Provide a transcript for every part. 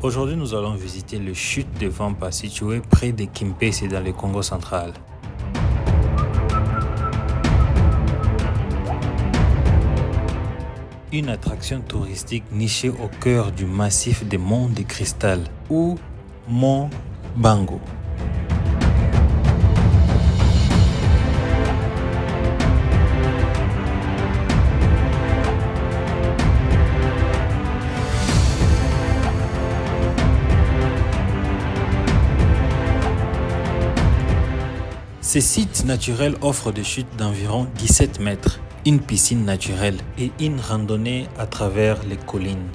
Aujourd'hui, nous allons visiter le chute de Vampa situé près de Kimpese dans le Congo central. Une attraction touristique nichée au cœur du massif des monts de cristal ou mont Bango. Ce site naturel offre des chutes d'environ 17 mètres, une piscine naturelle et une randonnée à travers les collines.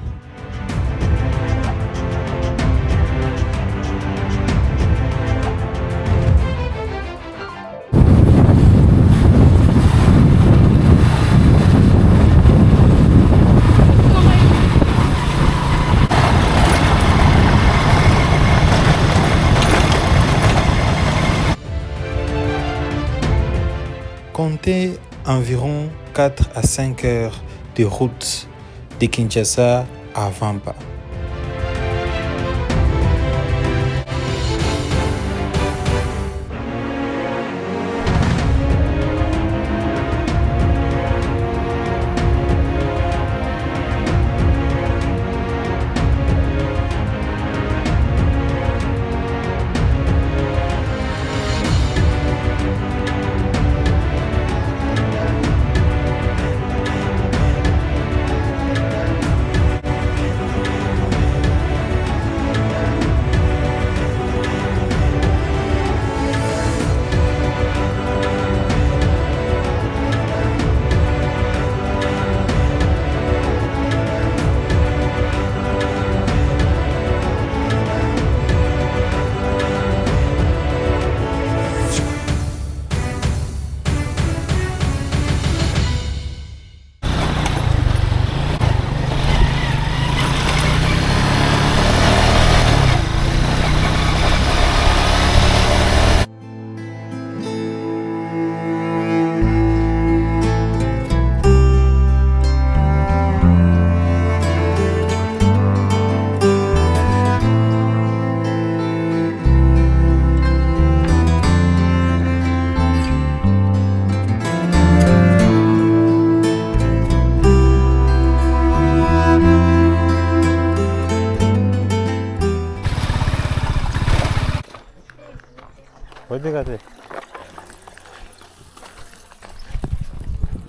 Comptez environ 4 à 5 heures de route de Kinshasa à Vampa.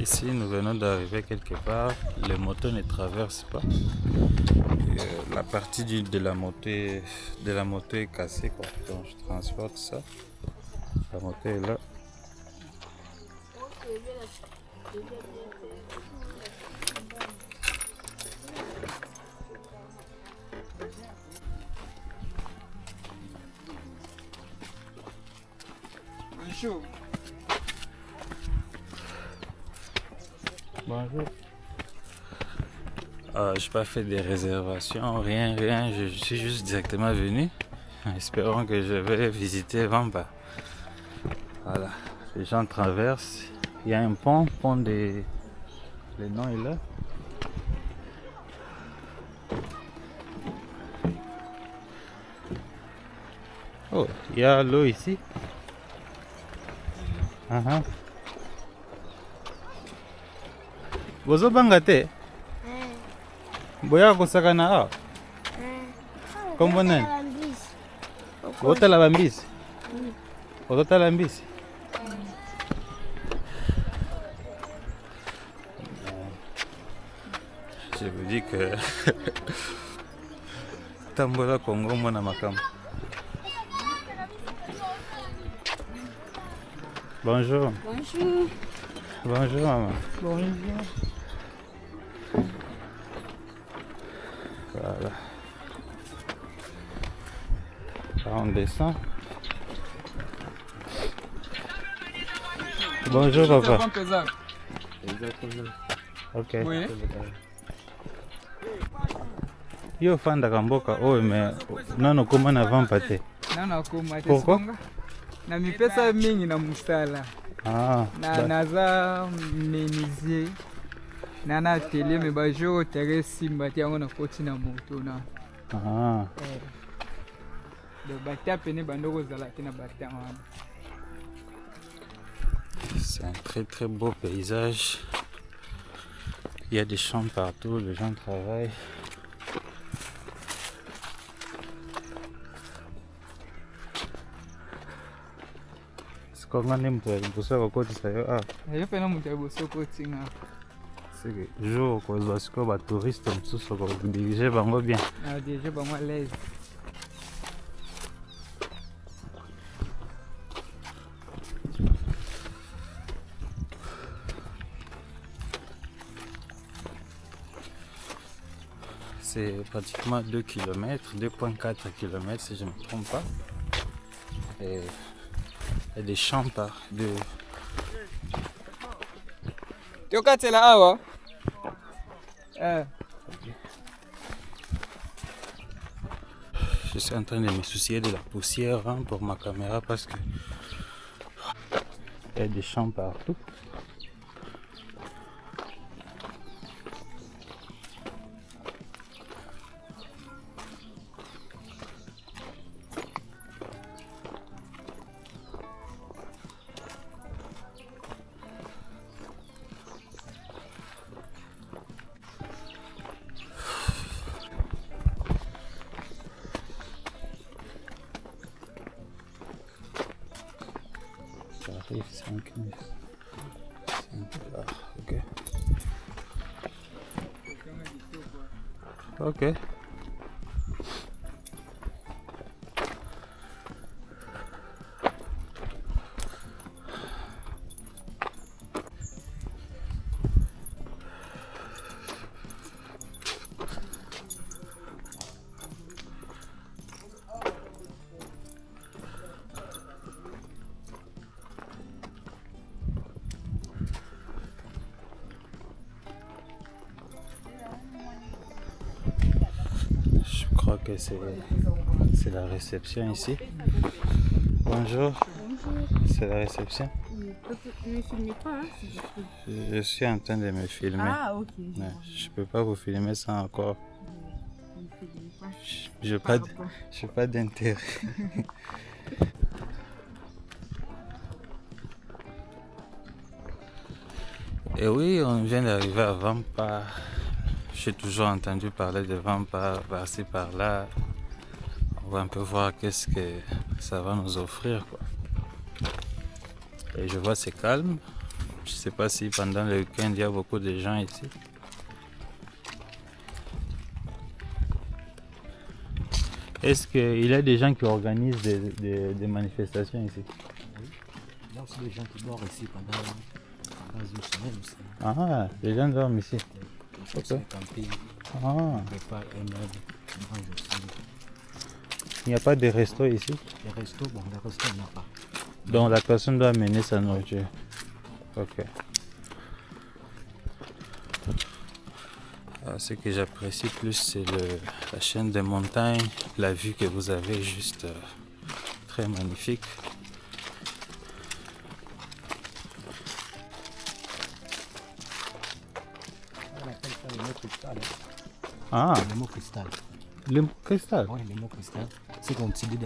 Ici, nous venons d'arriver quelque part. Les motos ne traversent pas. La partie de la moto est cassée, quoi. Donc je transporte ça. La moto est là. Bonjour. Je n'ai pas fait de réservation, rien. Je suis juste directement venu. Espérons que je vais visiter Vampa. Voilà, les gens traversent. Il y a un pont de... Le nom est là. Oh, il y a l'eau ici. Bozo banga te? Boya kusakana awa? Kombo nani? Otala bambisi? Otala bambisi? Je vous dis que Tambola Congo mona makam. Bonjour. Bonjour. Bonjour maman. Bonjour. Voilà. Là, on descend. Bonjour papa. Ok. Oui. Yo fanda kamboka oyo me nano koma na Vampa te. Nana koma te. Pourquoi? Na mipesa mingi na musala. Ah. Naza menuisier. Nana atelier me bajo tere simba ti yango na koti na moto na. Ah, Donc batia pene bandoko zala te na batia wana. c'est un très très beau paysage. Il y a des champs partout, les gens travaillent. Sikonga mtu alibusa kokotisa yo ah. Yo pena mutu ya bosoko tinga. C'est que jour kozwa sikoyo batouriste mosusu kodirige bango bien. Na dirige bango à l'aise. C'est pratiquement 2 km, 2,4 km si je ne me trompe pas. Et il y a des champs par de... Tokatela awa. Je suis en train de me soucier de la poussière hein, pour ma caméra parce que il y a des champs partout. Ça arrive 5 minutes. 5 $. Ok. Ok. Je crois que c'est la réception ici. Bonjour. C'est la réception. Ne filmez pas, hein, s'il vous plaît. Je suis en train de me filmer. Ah, ok. Ouais, je peux pas vous filmer sans encore. Ne filmez pas. Je n'ai pas d'intérêt. Et oui, on vient d'arriver à Vampa. J'ai toujours entendu parler de Vampa par-ci par-là. On va un peu voir qu'est-ce que ça va nous offrir, quoi. Et je vois c'est calme. Je sais pas si pendant le week-end il y a beaucoup de gens ici. Est-ce qu'il y a des gens qui organisent des manifestations ici? Oui. Il y a aussi des gens qui dorment ici pendant une semaine aussi. Ah, les gens dorment ici. Ils Ok. sont campés, Ah, ils préparent eux-mêmes, ils mangent aussi. il n'y a pas de resto ici. Les restos, bon, les restos, il n'y en a pas. Donc la personne doit amener sa nourriture. Ok. Alors, ce que j'apprécie plus, c'est la chaîne des montagnes, la vue que vous avez, juste très magnifique. On appelle ça le mot cristal. Ah, Le mot cristal. le cristal. Oui, le mot cristal. C'est qu'on utilise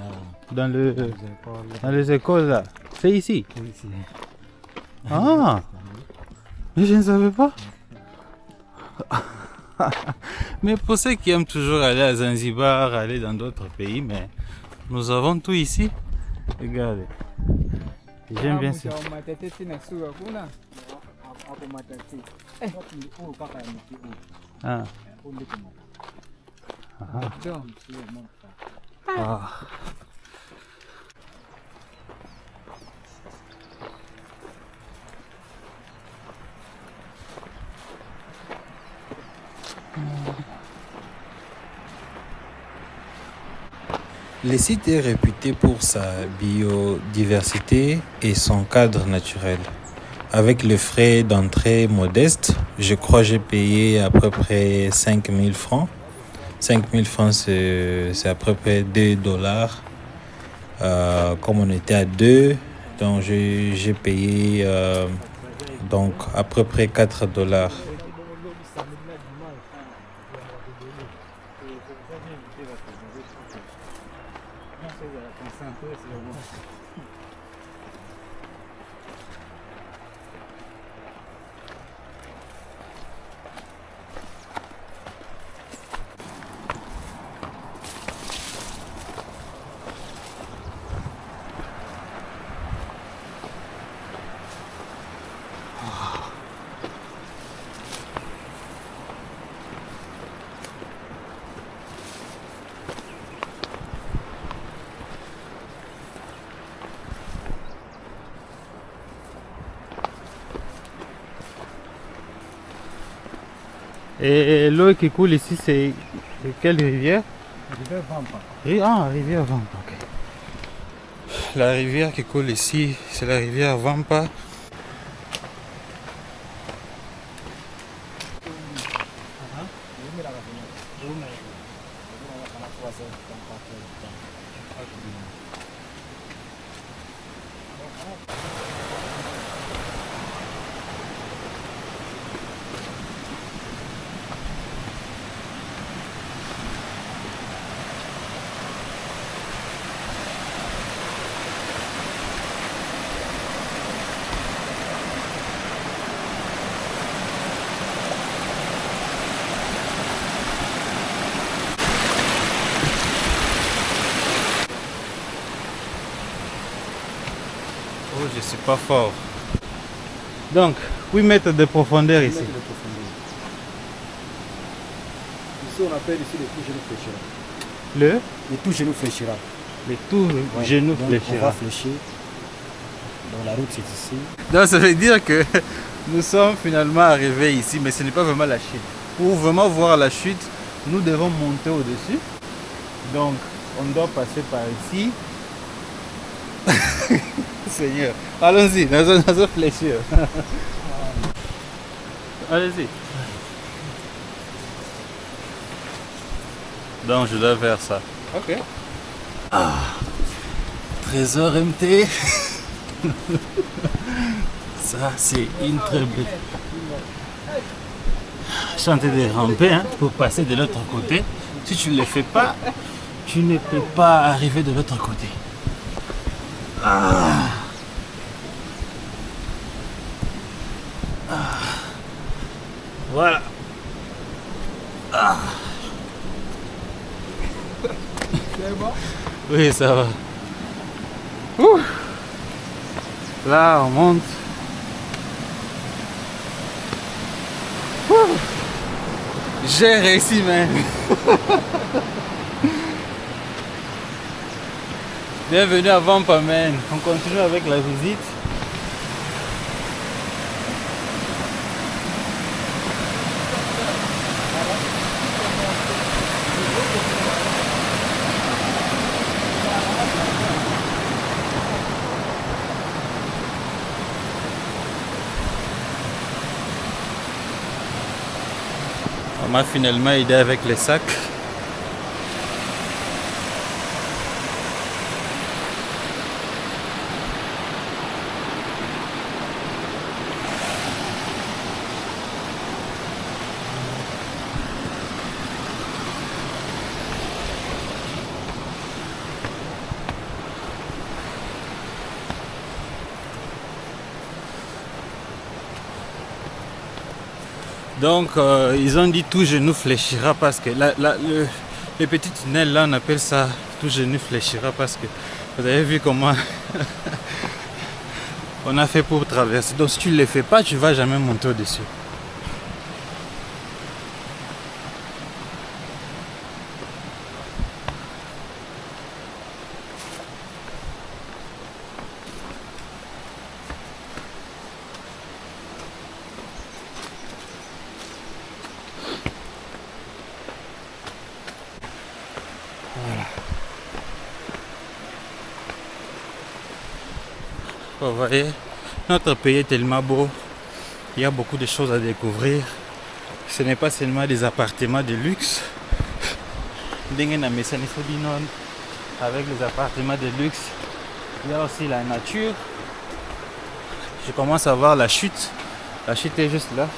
Dans les écoles. les écoles là. C'est ici. Oui, c'est. Ah, mais je ne savais pas. Mais pour ceux qui aiment toujours aller à Zanzibar, aller dans d'autres pays, mais nous avons tout ici. Regardez. J'aime bien ça. Mutu matete tina suka kuna. Hapo matati. Oh, kaka ya mti huu. Ah, Huu ndio kuna. Donc, ah. Le site est réputé pour sa biodiversité et son cadre naturel. Avec le frais d'entrée modeste, je crois que j'ai payé à peu près 5 000 francs. 5 000 francs, c'est à peu près 2 $. Comme on était à 2, donc j'ai payé donc à peu près 4 $. Et l'eau qui coule ici, c'est quelle rivière? Rivière Vampa. Ah, rivière Vampa, ok. La rivière qui coule ici, c'est la rivière Vampa. Oh, je suis pas fort. Donc, 8 mètres de profondeur ici. Ici, on appelle ici le tout genou fléchira. Le Le tout genou fléchira. tout genou Donc, fléchira. on va fléchir. Donc la route, c'est ici. Donc ça veut dire que nous sommes finalement arrivés ici, mais ce n'est pas vraiment la chute. Pour vraiment voir la chute, nous devons monter au-dessus. Donc, on doit passer par ici. Seigneur, allons-y, nous allons fléchir. Allez-y. Donc, je dois faire ça. Ok. Trésor MT. Ça, c'est une très belle. Je suis en train de ramper hein, pour passer de l'autre côté. Si tu ne le fais pas, tu ne peux pas arriver de l'autre côté. Voilà. C'est bon? Oui, ça va. Ouh. Là, on monte. Ouh. J'ai réussi, même. Bienvenue à Vampa, man. On continue avec la visite. On m'a finalement aidé avec les sacs. Donc ils ont dit tout genou fléchira parce que les petits tunnels là on appelle ça tout genou fléchira parce que vous avez vu comment on a fait pour traverser. Donc si tu ne le fais pas, tu ne vas jamais monter au-dessus. Vous voyez, notre pays est tellement beau, il y a beaucoup de choses à découvrir. Ce n'est pas seulement des appartements de luxe. Avec les appartements de luxe, il y a aussi la nature. Je commence à voir la chute. La chute est juste là.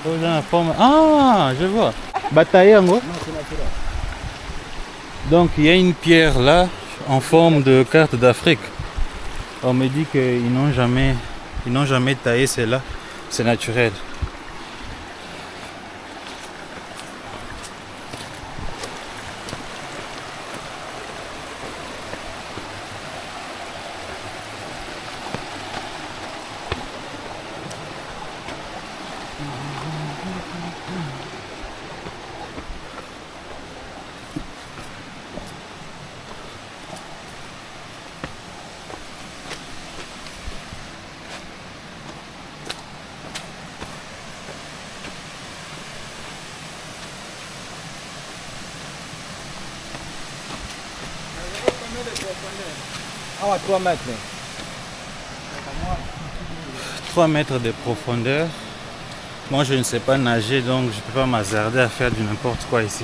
Dans la forme... Ah, je vois. Bataille en gros. Non, c'est naturel. Donc il y a une pierre là en forme de carte d'Afrique. On me dit qu'ils n'ont jamais taillé celle-là. C'est naturel. Ah, 3 mètres. 3 mètres de profondeur. Moi je ne sais pas nager donc je ne peux pas m'hasarder à faire du n'importe quoi ici.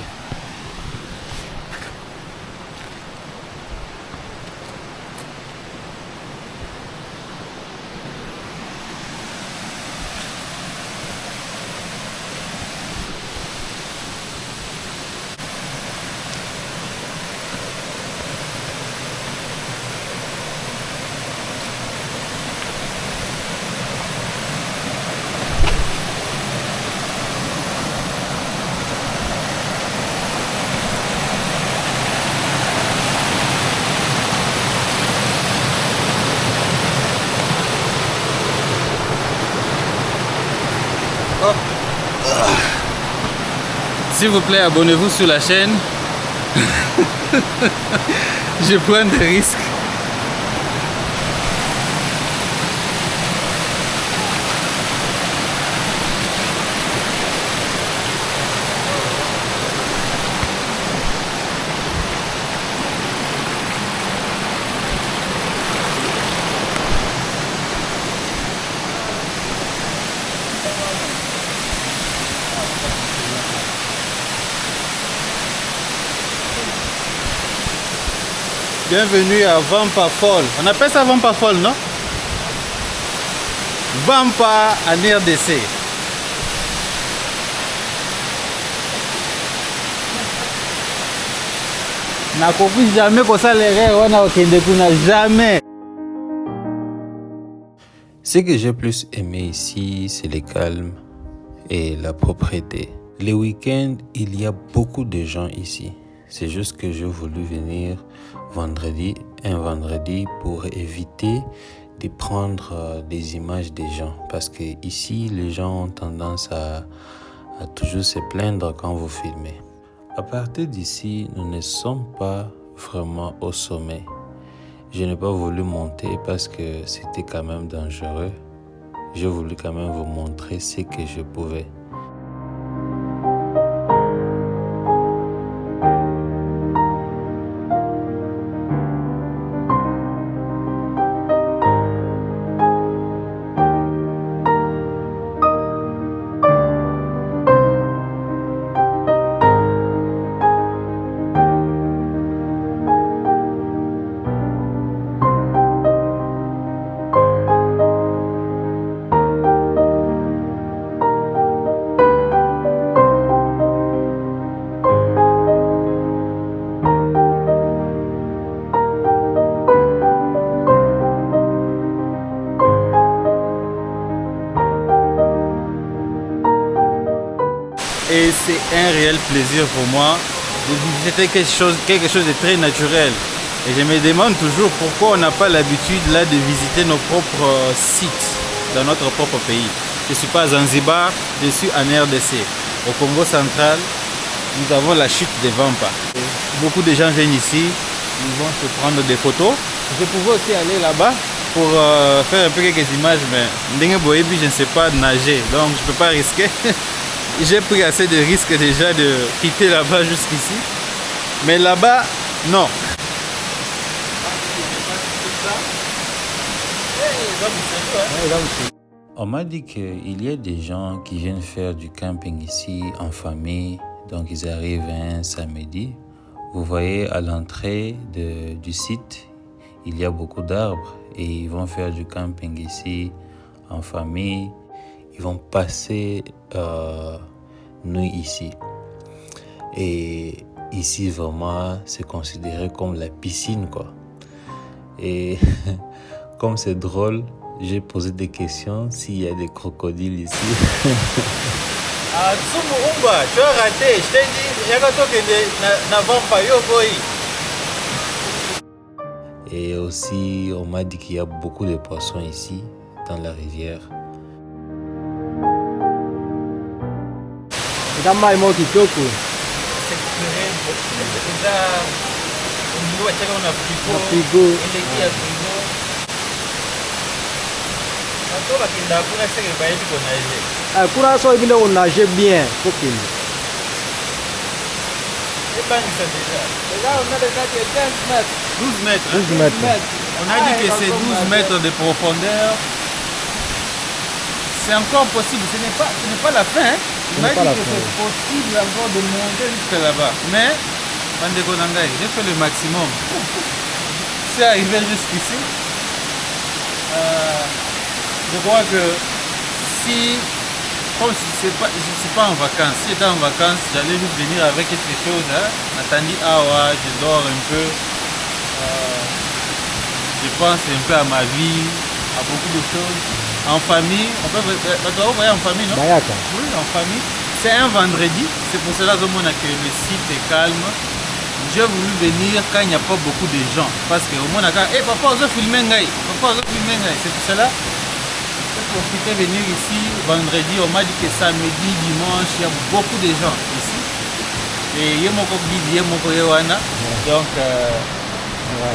S'il vous plaît, abonnez-vous sur la chaîne. Je prends des risques. Bienvenue à Vampa Fall. On appelle ça Vampa Fall, non? Vampa en RDC. N'a compris jamais pour ça l'erreur, on a jamais. Ce que j'ai plus aimé ici, c'est le calme et la propreté. Les week-ends, il y a beaucoup de gens ici. C'est juste que j'ai voulu venir un vendredi pour éviter de prendre des images des gens. Parce que ici, les gens ont tendance à toujours se plaindre quand vous filmez. À partir d'ici, nous ne sommes pas vraiment au sommet. Je n'ai pas voulu monter parce que c'était quand même dangereux. J'ai voulu quand même vous montrer ce que je pouvais. Et c'est un réel plaisir pour moi de visiter quelque chose de très naturel. Et je me demande toujours pourquoi on n'a pas l'habitude là de visiter nos propres sites dans notre propre pays. Je ne suis pas à Zanzibar, je suis en RDC. Au Congo central, nous avons la chute de Vampa. Beaucoup de gens viennent ici, ils vont se prendre des photos. Je pouvais aussi aller là-bas pour faire un peu quelques images, mais je ne sais pas nager, donc je ne peux pas risquer. J'ai pris assez de risques déjà de quitter là-bas jusqu'ici. Mais là-bas, non. On m'a dit qu'il y a des gens qui viennent faire du camping ici en famille. Donc ils arrivent un samedi. Vous voyez à l'entrée du site, il y a beaucoup d'arbres. Et ils vont faire du camping ici en famille. Ils vont passer nuit ici. Et ici, vraiment, c'est considéré comme la piscine, quoi. Et comme c'est drôle, j'ai posé des questions s'il y a des crocodiles ici. Ah, Tsumu Umba, tu as raté. Je t'ai dit, Yagato n'avons pas yo boy. Et aussi, on m'a dit qu'il y a beaucoup de poissons ici, dans la rivière. Eza mai mo kitoko. Eza olingo batiaka na frigo. eleki ya frigo. Bato bakendaka kuna seke bayebi konage. Kuna so ebile on nage bien. Kokende. Ebangisa déjà. Là, on a déjà 15 mètres. 12 mètres. 12 mètres. On a dit que c'est 12 mètres de profondeur. C'est encore possible, ce n'est pas la fin. Hein. On a dit que c'est possible encore de monter jusque là-bas. Mais, Bandeko Nangai, j'ai fait le maximum. C'est arrivé jusqu'ici. Je crois que si, comme si je ne suis pas en vacances, si j'étais en vacances, j'allais juste venir avec quelque chose. Hein. Attendez, je dors un peu. Je pense un peu à ma vie, à beaucoup de choses. En famille, on peut voyager en famille, non? Bayaka. Oui, en famille. C'est un vendredi, c'est pour cela que le site est calme. J'ai voulu venir quand il n'y a pas beaucoup de gens. Parce que au moins, hey, papa, on filmer. C'est pour cela que j'ai profité de venir ici vendredi. On m'a dit que samedi, dimanche, il y a beaucoup de gens ici. Et il y a mon guide, il y a mon Yohana. Donc,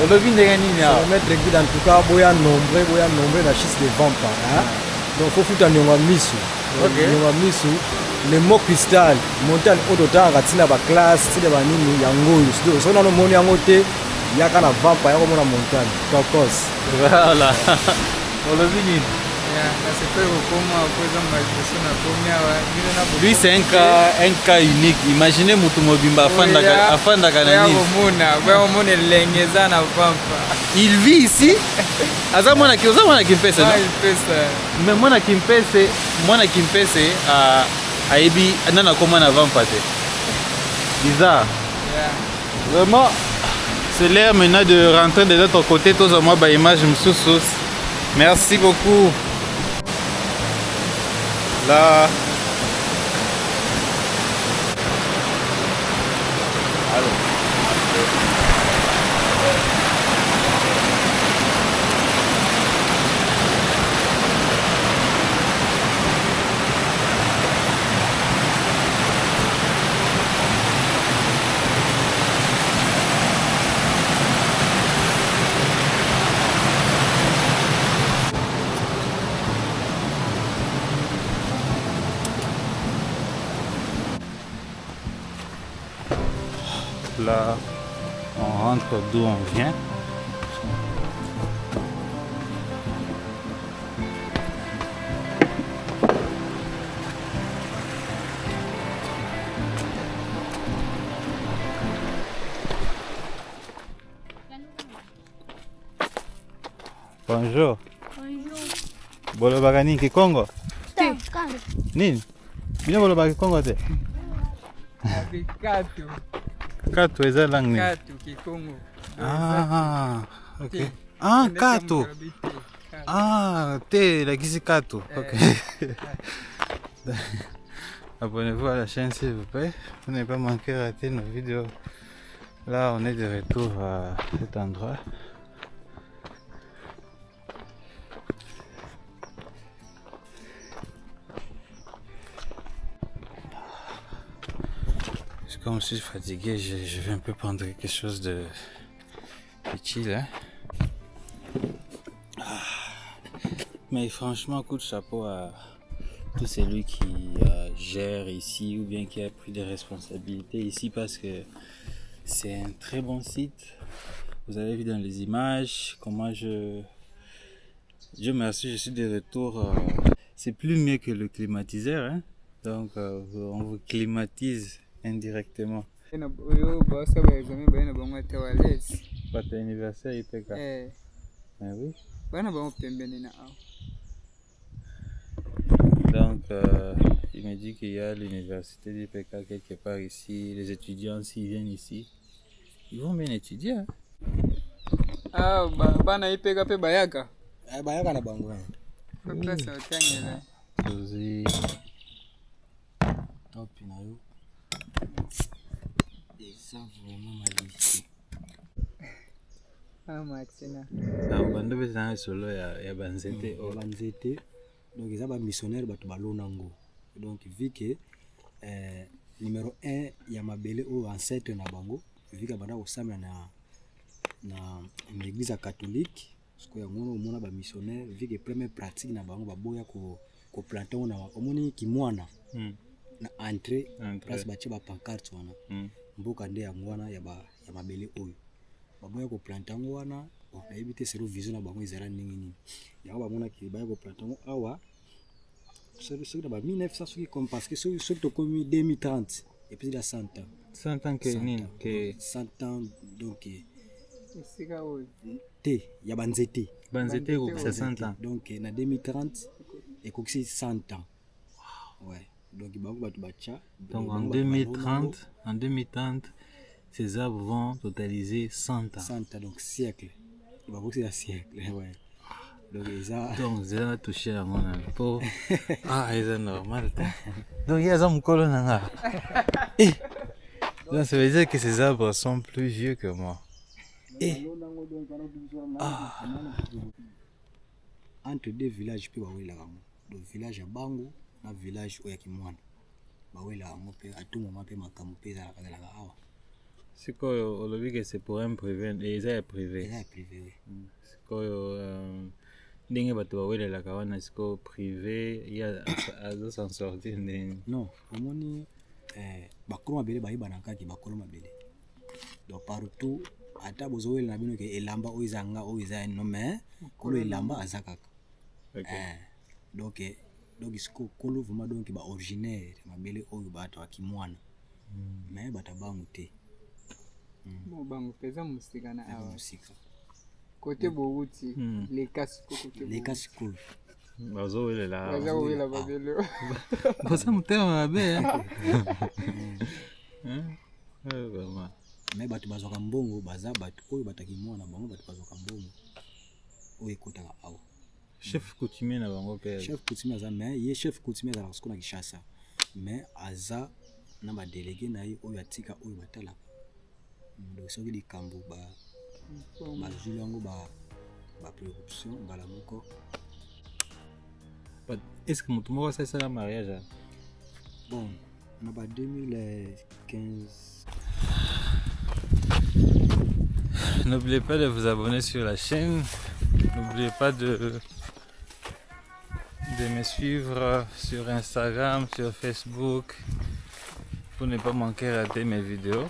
on le vit de gagner. Mettre guide en tout cas, boya nombreux la schiste de Vampa. Donc, il faut foutre un yonga misu. Yonga misu. Le mot cristal, montagne autota, ratina ba classe, tine ba nini yango. So na no moni yango te, yaka na Vampa, yako mona montagne. Tokos. Voilà. On le vit. Lui c'est un cas unique. Imaginez Mutumobimba afandaka na nini. Il vit ici. Aza mwana kimpese. Mais mwana kimpese ayebi nana koma na Vampa te. Bizarre. Vraiment, c'est l'heure maintenant de rentrer de l'autre côté. Tous à moi, bah image me sous. Merci beaucoup. Là. Allô. Là, on rentre d'où on vient. Bonjour. Bonjour. Bolobaka nini Kikongo? Kando. Nini? Bino bolobaka Kikongo te? Katu. Katu eza langue nini? Katu Kikongo. Ah, ok. Ah, Katu. Ah, te lakisi Katu. Ok. Abonnez-vous à la chaîne s'il vous plaît. Pour ne pas manquer rater nos vidéos. Là, on est de retour à cet endroit. Comme je suis fatigué, je vais un peu prendre quelque chose de petit là. Mais franchement, coup de chapeau à tout celui qui gère ici ou bien qui a pris des responsabilités ici parce que c'est un très bon site. Vous avez vu dans les images comment Dieu merci, je suis de retour. C'est plus mieux que le climatiseur, hein? Donc on vous climatise indirectement. Votre anniversaire était quand? Oui. Donc, il me dit qu'il y a l'université du PK quelque part ici. Les étudiants, s'ils viennent ici, ils vont bien étudier. Hein? Ah, bana ipeka pe bayaka. bayaka na bango Pe place otangela. Tozi. top na yo eza vraiment malisi Ah, Maxina. Bando bezanga solo ya banzete oyo banzete donc eza bamissionnaire bato balona ngo donc vu que numéro 1 ya mabele oyo ancêtre na bango vu que banda kosambela na église catholique siko yango wana omona bamissionnaire vu que première pratique na bango baboya koplante ngo na omoni kimwana na entrée place batie bapancarte wana mboka nde yango wana ya mabele oyo baboya koplante yango wana nayebi te sero vision na bango ezala ndenge nini yango bamonaki baya koplante yango awa soki na ba 1900 soki comme parce que soki tokomi 2030 et puis il y a 100 ans 100 ans que nini que 100 ans donc Esika oyo. te ya banzete kokisa 100 ans donc na 2030 ekokisi 100 ans ouais donc bango bato bacha donc en 2030 ces arbres vont totaliser 100 ans 100 ans donc siècle bakokisi ya siècle ouais donc eza na touché yango na po eza normal donc il y a ça mokolo nanga donc ça veut dire que ces arbres sont plus vieux que moi entre deux villages mpe bawelaka yango donc village ya bango na village oyo ya kimwana bawelaka yango mpe atumama mpe makambo mpe ezalaka awa sikoyo olobi ke c'est pour un privé eza ya privé sikoyo ndenge bato bawelelaka wana sikoyo privé azosan sortir ndenge non omoni bakolo mabele bayebana kaki bakolo mabele donc partout ata bozowelela na bino ke elamba oyo eza nga oyo eza no mais kolo elamba aza kaka donc siko kolo vraiment donc baoriginaire mabele oyo bato akimwana mais bato bango te Bango peza musika na awa. musika Kote bouti leka sikoyo bazowelela bazawela babelo. bosa motema mabe vraiment mais bato bazwaka mbongo baza bato oyo batakimwana bango bato bazwaka mbongo oyo ekotaka awa chef coutumier na bango mpe chef coutumier aza mais ye chef coutumier azalaka siko na Kinshasa mais aza na badelege na ye oyo atika oyo batalaka donc soki likambo bazwili yango bapréoption mbala moko est ce que moto moko asalisaka mariage bon na ba 2015. N'oubliez pas de vous abonner sur la chaîne. N'oubliez pas de me suivre sur Instagram, sur Facebook pour ne pas manquer rater mes vidéos.